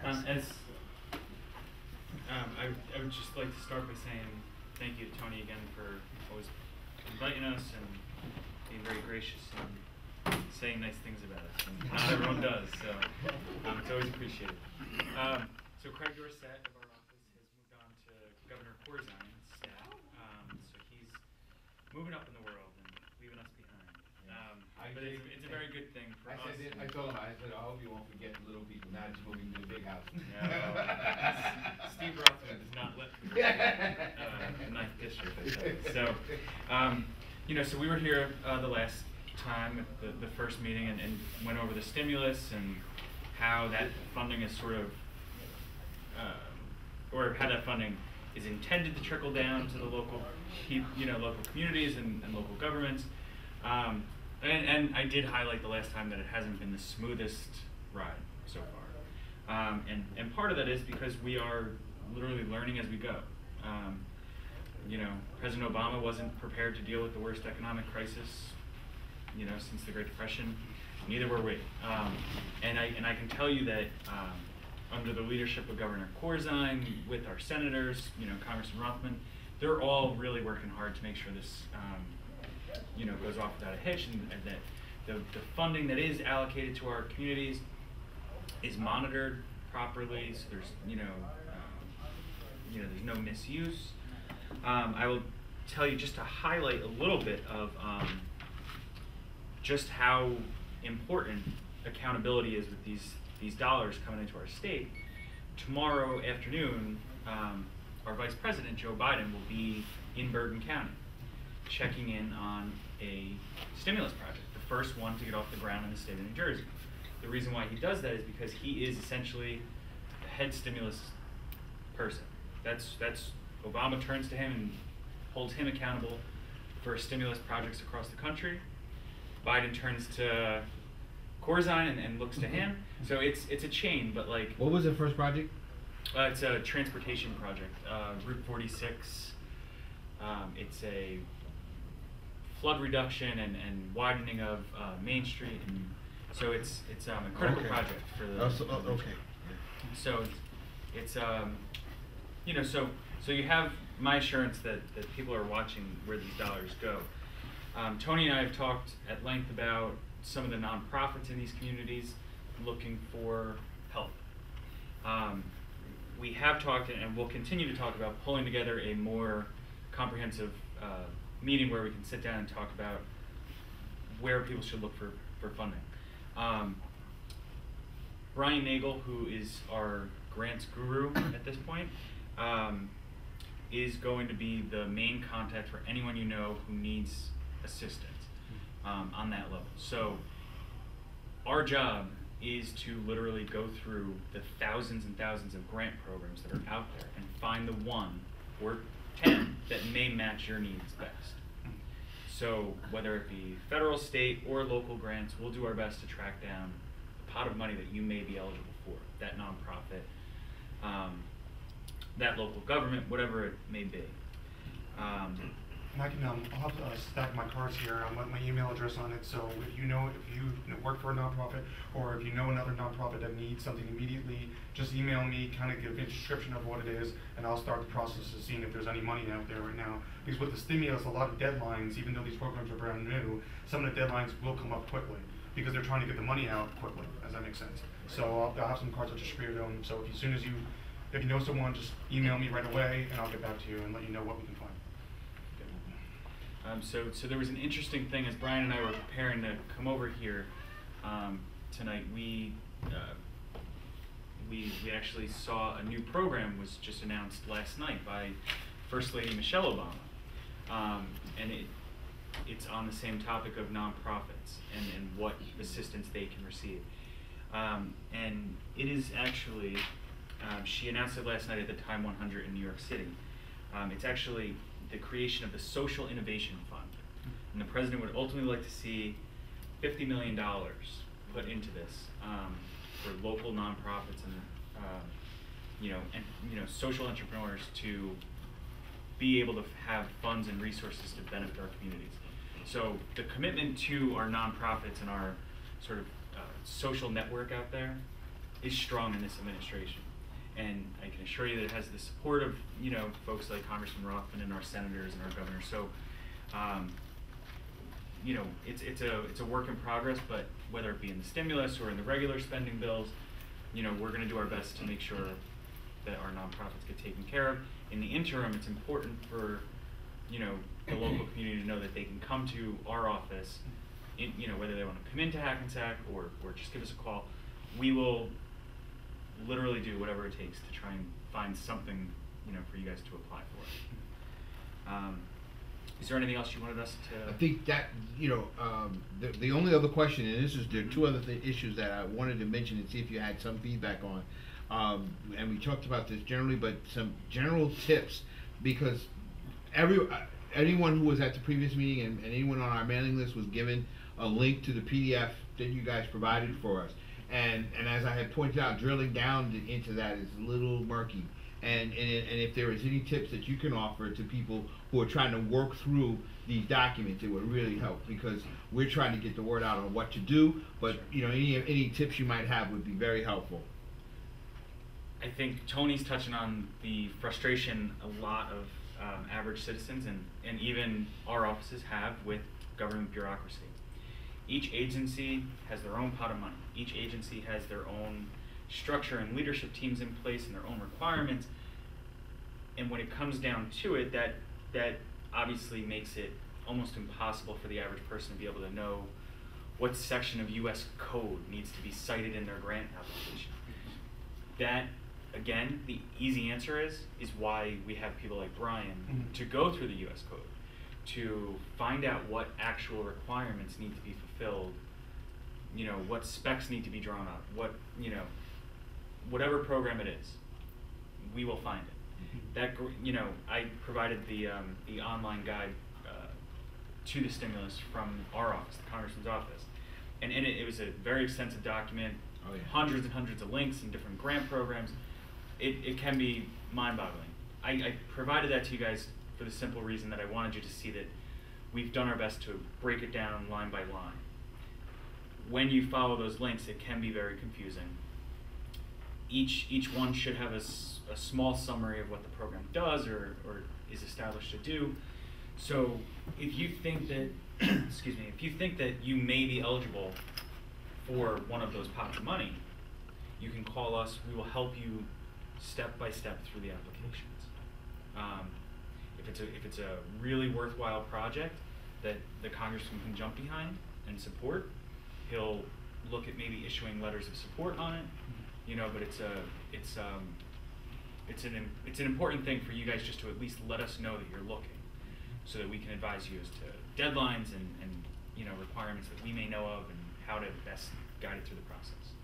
I would just like to start by saying thank you to Tony again for always inviting us and being very gracious and saying nice things about us. And not everyone does, so it's always appreciated. So Craig Dorsett of our office has moved on to Governor Corzine's staff. So he's moving up in the world and leaving us behind. But it's a very good thing for us. I told him, I hope you won't forget the little people. Now just moving to the big house. Steve Rothman does not let me the 9th district. So, so we were here the last time at the first meeting and went over the stimulus and how that funding is sort of, or how that funding is intended to trickle down to the local, local communities and local governments. And I did highlight the last time that it hasn't been the smoothest ride so far. And part of that is because we are literally learning as we go. President Obama wasn't prepared to deal with the worst economic crisis, since the Great Depression. Neither were we. And I can tell you that under the leadership of Governor Corzine, with our senators, Congressman Rothman, they're all really working hard to make sure this goes off without a hitch, and that the funding that is allocated to our communities is monitored properly, so there's there's no misuse. I will tell you, just to highlight a little bit of just how important accountability is with these dollars coming into our state. Tomorrow afternoon, our Vice President, Joe Biden, will be in Bergen County, checking in on a stimulus project, the first one to get off the ground in the state of New Jersey. The reason why he does that is because he is essentially the head stimulus person. That's Obama turns to him and holds him accountable for stimulus projects across the country. Biden turns to Corzine and looks to him. So it's a chain, but like. What was the first project? It's a transportation project, Route 46. It's a flood reduction and widening of Main Street, and so it's a critical project for the. Okay. So it's so you have my assurance that people are watching where these dollars go. Tony and I have talked at length about some of the nonprofits in these communities looking for help. We have talked and will continue to talk about pulling together a more comprehensive meeting where we can sit down and talk about where people should look for funding. Brian Nagel, who is our grants guru at this point, is going to be the main contact for anyone who needs assistance on that level. So our job is to literally go through the thousands and thousands of grant programs that are out there and find the one or 10 that may match your needs best. So whether it be federal, state, or local grants, we'll do our best to track down the pot of money that you may be eligible for, that nonprofit, that local government, whatever it may be. And I can, I'll have stack my cards here. I'll let my email address on it. So if you work for a nonprofit, or if you know another nonprofit that needs something immediately, just email me, kind of give a description of what it is, and I'll start the process of seeing if there's any money out there right now. Because with the stimulus, a lot of deadlines, even though these programs are brand new, some of the deadlines will come up quickly because they're trying to get the money out quickly. Does that make sense? So I'll have some cards I'll distribute them. So if you know someone, just email me right away, and I'll get back to you and let you know what we can find. So there was an interesting thing as Brian and I were preparing to come over here tonight. We actually saw a new program was just announced last night by First Lady Michelle Obama, and it's on the same topic of nonprofits and what assistance they can receive. And it is actually, she announced it last night at the Time 100 in New York City. It's actually the creation of the Social Innovation Fund. And the president would ultimately like to see $50 million put into this for local nonprofits and social entrepreneurs to be able to have funds and resources to benefit our communities. So the commitment to our nonprofits and our sort of social network out there is strong in this administration. And I can assure you that it has the support of, you know, folks like Congressman Rothman and our senators and our governor. So, you know, it's a work in progress, but whether it be in the stimulus or in the regular spending bills, you know, we're going to do our best to make sure that our nonprofits get taken care of. In the interim, it's important for, you know, the local community to know that they can come to our office, you know, whether they want to come into Hackensack or just give us a call. We will literally do whatever it takes to try and find something, you know, for you guys to apply for. Is there anything else you wanted us to? I think that, you know, the only other question, and there are two other issues that I wanted to mention and see if you had some feedback on. And we talked about this generally, but some general tips, because anyone who was at the previous meeting and anyone on our mailing list was given a link to the PDF that you guys provided for us. And as I had pointed out, drilling down into that is a little murky. And if there is any tips that you can offer to people who are trying to work through these documents, it would really help, because we're trying to get the word out on what to do. But you know, any tips you might have would be very helpful. I think Tony's touching on the frustration a lot of average citizens and even our offices have with government bureaucracy. Each agency has their own pot of money. Each agency has their own structure and leadership teams in place and their own requirements. And when it comes down to it, that obviously makes it almost impossible for the average person to be able to know what section of US code needs to be cited in their grant application. That, again, the easy answer is why we have people like Brian to go through the US code, to find out what actual requirements need to be fulfilled, you know, what specs need to be drawn up, what, you know, whatever program it is, we will find it. That, you know, I provided the online guide to the stimulus from our office, the Congressman's office, and in it was a very extensive document, hundreds and hundreds of links and different grant programs. It can be mind-boggling. I provided that to you guys for the simple reason that I wanted you to see that we've done our best to break it down line by line. When you follow those links, it can be very confusing. Each one should have a small summary of what the program does or is established to do. So if you think that, excuse me, if you think that you may be eligible for one of those pots of money, you can call us. We will help you step by step through the applications. If it's a really worthwhile project that the congressman can jump behind and support, he'll look at maybe issuing letters of support on it. You know, but it's an important thing for you guys just to at least let us know that you're looking, so that we can advise you as to deadlines and you know, requirements that we may know of and how to best guide it through the process.